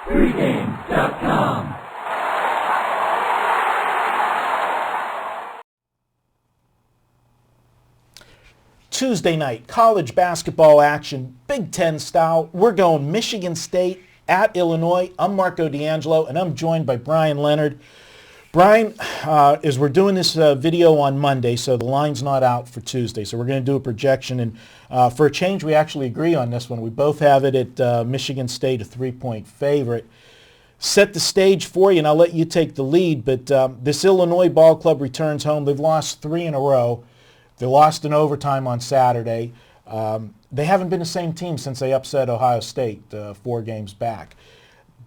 Pregame.com. Tuesday night, college basketball action, Big Ten style. We're going Michigan State at Illinois. I'm Marco D'Angelo, and I'm joined by Bryan Leonard. Bryan, as we're doing this video on Monday, so the line's not out for Tuesday, so we're going to do a projection. And for a change, we actually agree on this one. We both have it at Michigan State, a 3-point favorite. Set the stage for you, and I'll let you take the lead. But this Illinois ball club returns home. They've lost 3 in a row. They lost in overtime on Saturday. They haven't been the same team since they upset Ohio State 4 games back.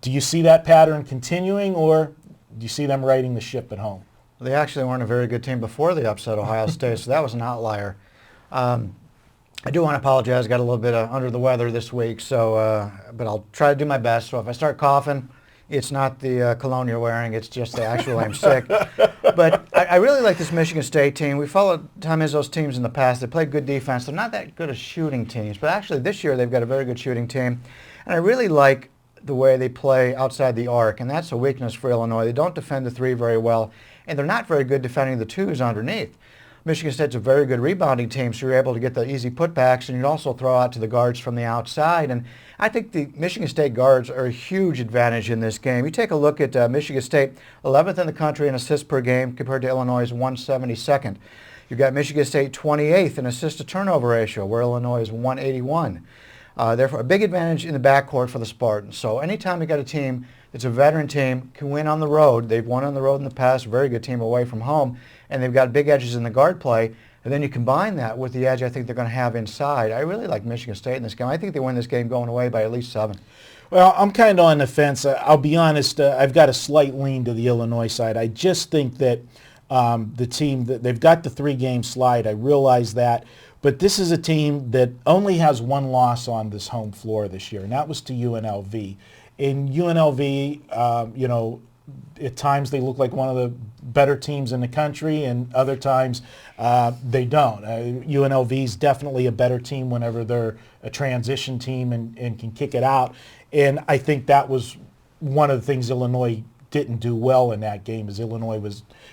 Do you see that pattern continuing, or do you see them righting the ship at home? They actually weren't a very good team before they upset Ohio State, so that was an outlier. I do want to apologize. I got a little bit under the weather this week, so but I'll try to do my best. So if I start coughing, it's not the cologne you're wearing. It's just the actual I'm sick. But I really like this Michigan State team. We followed Tom Izzo's teams in the past. They played good defense. They're not that good at shooting teams. But actually this year they've got a very good shooting team. And I really like the way they play outside the arc. And that's a weakness for Illinois. They don't defend the 3 very well. And they're not very good defending the 2s underneath. Michigan State's a very good rebounding team, so you're able to get the easy putbacks, and you'd also throw out to the guards from the outside. And I think the Michigan State guards are a huge advantage in this game. You take a look at Michigan State, 11th in the country in assists per game compared to Illinois' 172nd. You've got Michigan State 28th in assist-to-turnover ratio, where Illinois is 181. Therefore, a big advantage in the backcourt for the Spartans. So anytime you got a team that's a veteran team, can win on the road. They've won on the road in the past, very good team away from home, and they've got big edges in the guard play. And then you combine that with the edge I think they're going to have inside. I really like Michigan State in this game. I think they win this game going away by at least 7. Well, I'm kind of on the fence. I'll be honest, I've got a slight lean to the Illinois side. I just think that the team, they've got the 3-game slide. I realize that. But this is a team that only has 1 loss on this home floor this year, and that was to UNLV. In UNLV, you know, at times they look like one of the better teams in the country, and other times they don't. UNLV is definitely a better team whenever they're a transition team and can kick it out. And I think that was one of the things Illinois didn't do well in that game, is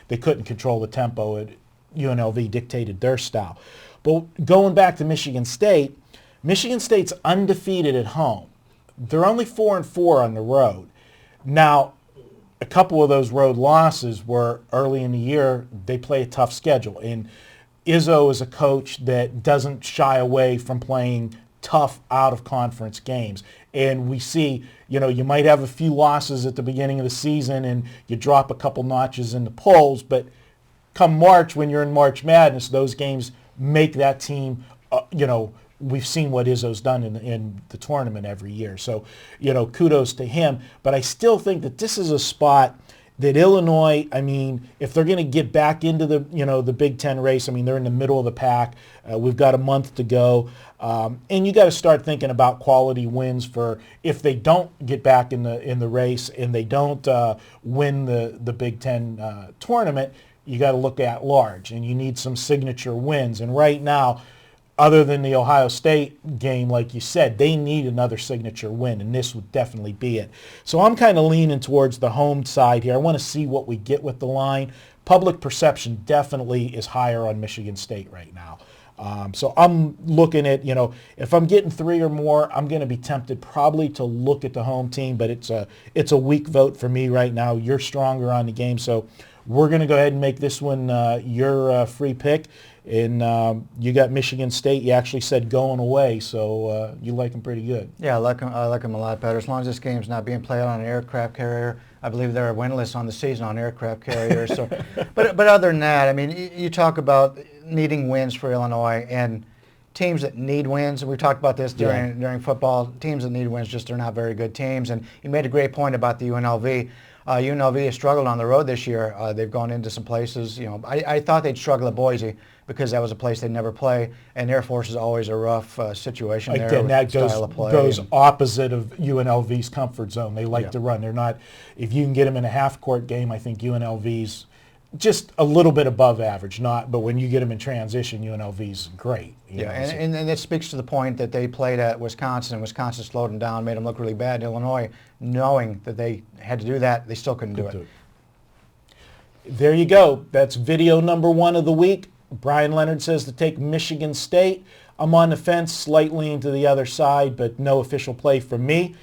they couldn't control the tempo. UNLV dictated their style. But going back to Michigan State's undefeated at home. They're only 4-4 on the road. Now, a couple of those road losses were early in the year. They play a tough schedule. And Izzo is a coach that doesn't shy away from playing tough out-of-conference games. And we see, you know, you might have a few losses at the beginning of the season and you drop a couple notches in the polls, but come March, when you're in March Madness, those games make that team, you know, we've seen what Izzo's done in the tournament every year. So, you know, kudos to him. But I still think that this is a spot that Illinois, I mean, if they're going to get back into the, you know, the Big Ten race, I mean, they're in the middle of the pack. We've got a month to go. And you got to start thinking about quality wins for if they don't get back in the race and they don't win the Big Ten tournament, you got to look at large. And you need some signature wins. And right now, other than the Ohio State game, like you said, they need another signature win, and this would definitely be it. So I'm kind of leaning towards the home side here. I want to see what we get with the line. Public perception definitely is higher on Michigan State right now. So I'm looking at, you know, if I'm getting 3 or more, I'm going to be tempted probably to look at the home team, but it's a weak vote for me right now. You're stronger on the game, so we're going to go ahead and make this one your free pick. And you got Michigan State. You actually said going away, so you like them pretty good. Yeah, I like them a lot better. As long as this game's not being played on an aircraft carrier. I believe they're winless on the season on aircraft carriers. So, but other than that, I mean, you talk about needing wins for Illinois, and teams that need wins, and we talked about this during football, teams that need wins just are not very good teams. And you made a great point about the UNLV. UNLV has struggled on the road this year. They've gone into some places. You know, I thought they'd struggle at Boise because that was a place they'd never play, and Air Force is always a rough situation there. Again, that style of play goes opposite of UNLV's comfort zone. They like to run. They're not. If you can get them in a half-court game, I think UNLV's just a little bit above average, but when you get them in transition, UNLV's great. Yeah, and that speaks to the point that they played at Wisconsin, and Wisconsin slowed them down, made them look really bad. Illinois, knowing that they had to do that, they still couldn't do it. There you go. That's video number 1 of the week. Bryan Leonard says to take Michigan State. I'm on the fence, slightly into the other side, but no official play from me.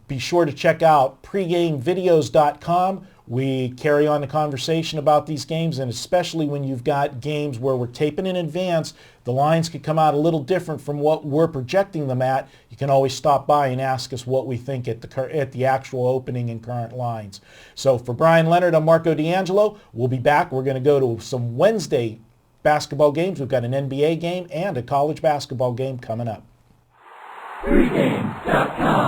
Be sure to check out pregamevideos.com. We carry on the conversation about these games, and especially when you've got games where we're taping in advance, the lines could come out a little different from what we're projecting them at. You can always stop by and ask us what we think at the actual opening and current lines. So for Bryan Leonard, I'm Marco D'Angelo. We'll be back. We're going to go to some Wednesday basketball games. We've got an NBA game and a college basketball game coming up. Pregame.com